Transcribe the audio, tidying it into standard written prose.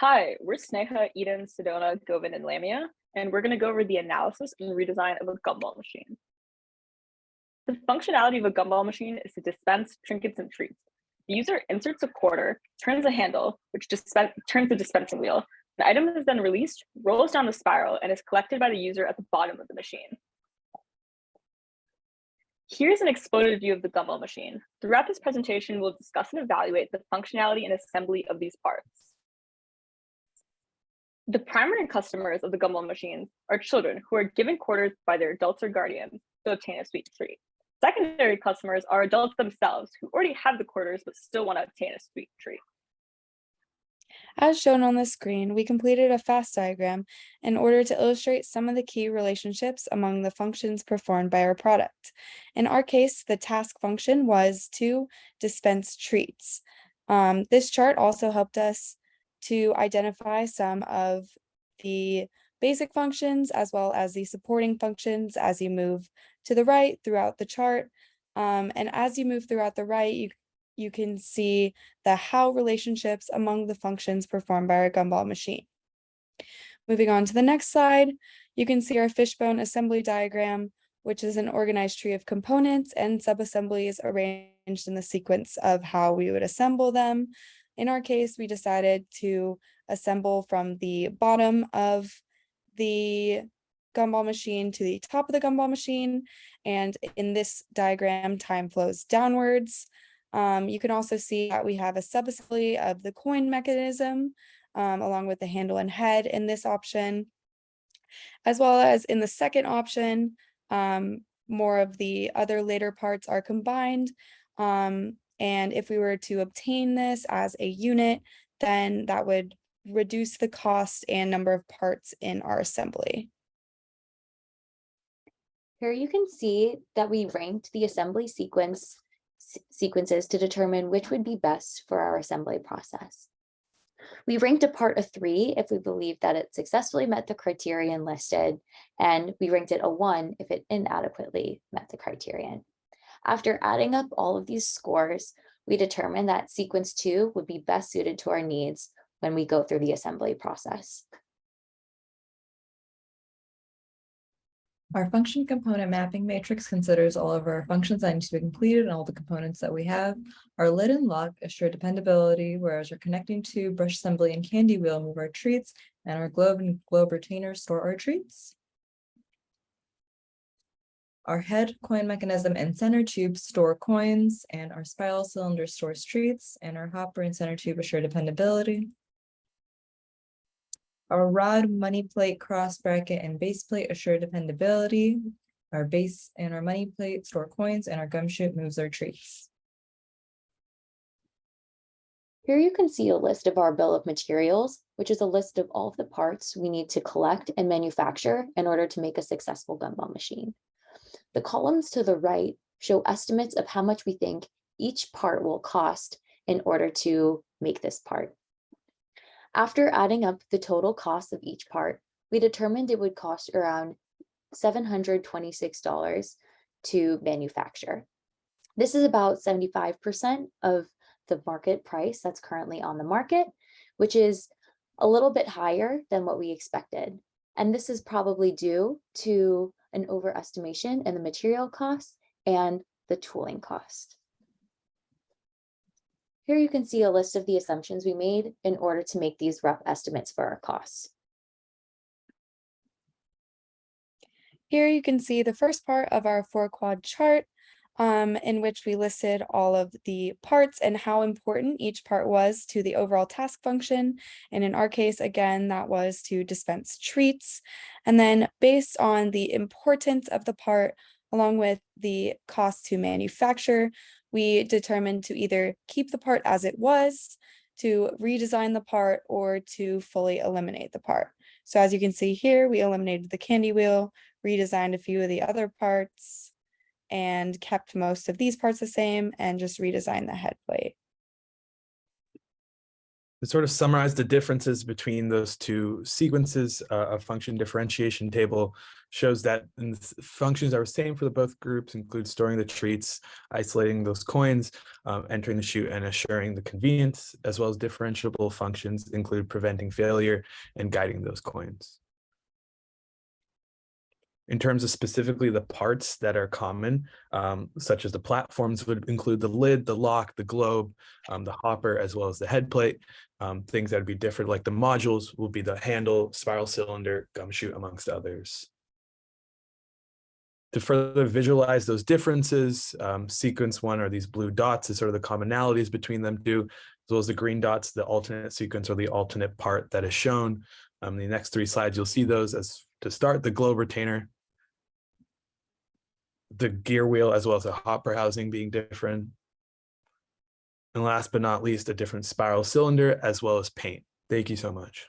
Hi, we're Sneha, Eden, Sedona, Govind, and Lamia, and we're going to go over the analysis and redesign of a gumball machine. The functionality of a gumball machine is to dispense trinkets and treats. The user inserts a quarter, turns a handle, which turns the dispensing wheel. The item is then released, rolls down the spiral, and is collected by the user at the bottom of the machine. Here's an exploded view of the gumball machine. Throughout this presentation, we'll discuss and evaluate the functionality and assembly of these parts. The primary customers of the gumball machines are children who are given quarters by their adults or guardians to obtain a sweet treat. Secondary customers are adults themselves who already have the quarters but still want to obtain a sweet treat. As shown on the screen, we completed a fast diagram in order to illustrate some of the key relationships among the functions performed by our product. In our case, the task function was to dispense treats. This chart also helped us to identify some of the basic functions as well as the supporting functions as you move to the right throughout the chart. And as you move throughout the right, you can see the how relationships among the functions performed by our gumball machine. Moving on to the next slide, you can see our fishbone assembly diagram, which is an organized tree of components and subassemblies arranged in the sequence of how we would assemble them. In our case, we decided to assemble from the bottom of the gumball machine to the top of the gumball machine. And in this diagram, time flows downwards. You can also see that we have a subassembly of the coin mechanism along with the handle and head in this option, as well as in the second option, more of the other later parts are combined. And if we were to obtain this as a unit, then that would reduce the cost and number of parts in our assembly. Here you can see that we ranked the assembly sequences to determine which would be best for our assembly process. We ranked a part a 3 if we believed that it successfully met the criterion listed, and we ranked it a 1 if it inadequately met the criterion. After adding up all of these scores, we determined that sequence 2 would be best suited to our needs when we go through the assembly process. Our function component mapping matrix considers all of our functions that need to be completed and all the components that we have. Our lid and lock assure dependability, whereas our connecting tube, brush assembly, and candy wheel move our treats, and our globe and globe retainer store our treats. Our head, coin mechanism, and center tube store coins, and our spiral cylinder stores treats, and our hopper and center tube assure dependability. Our rod, money plate, cross bracket, and base plate assure dependability. Our base and our money plate store coins, and our gum chute moves our treats. Here you can see a list of our bill of materials, which is a list of all of the parts we need to collect and manufacture in order to make a successful gumball machine. The columns to the right show estimates of how much we think each part will cost in order to make this part. After adding up the total cost of each part, we determined it would cost around $726 to manufacture. This is about 75% of the market price that's currently on the market, which is a little bit higher than what we expected. And this is probably due to an overestimation in the material cost and the tooling cost. Here you can see a list of the assumptions we made in order to make these rough estimates for our costs. Here you can see the first part of our 4-quad chart, in which we listed all of the parts and how important each part was to the overall task function. And in our case, again, that was to dispense treats. And then based on the importance of the part, along with the cost to manufacture, we determined to either keep the part as it was, to redesign the part, or to fully eliminate the part. So as you can see here, we eliminated the candy wheel, redesigned a few of the other parts, and kept most of these parts the same and just redesigned the head plate. To sort of summarize the differences between those two sequences, a function differentiation table shows that functions are the same for the both groups, include storing the treats, isolating those coins, entering the chute, and assuring the convenience, as well as differentiable functions include preventing failure and guiding those coins. In terms of specifically the parts that are common, such as the platforms would include the lid, the lock, the globe, the hopper, as well as the head plate. Things that would be different, like the modules, will be the handle, spiral cylinder, gumshoe, amongst others. To further visualize those differences, sequence one are these blue dots is sort of the commonalities between them two, as well as the green dots, the alternate sequence or the alternate part that is shown. The next three slides, you'll see those as to start the globe retainer, the gear wheel, as well as the hopper housing being different. And last but not least, a different spiral cylinder, as well as paint. Thank you so much.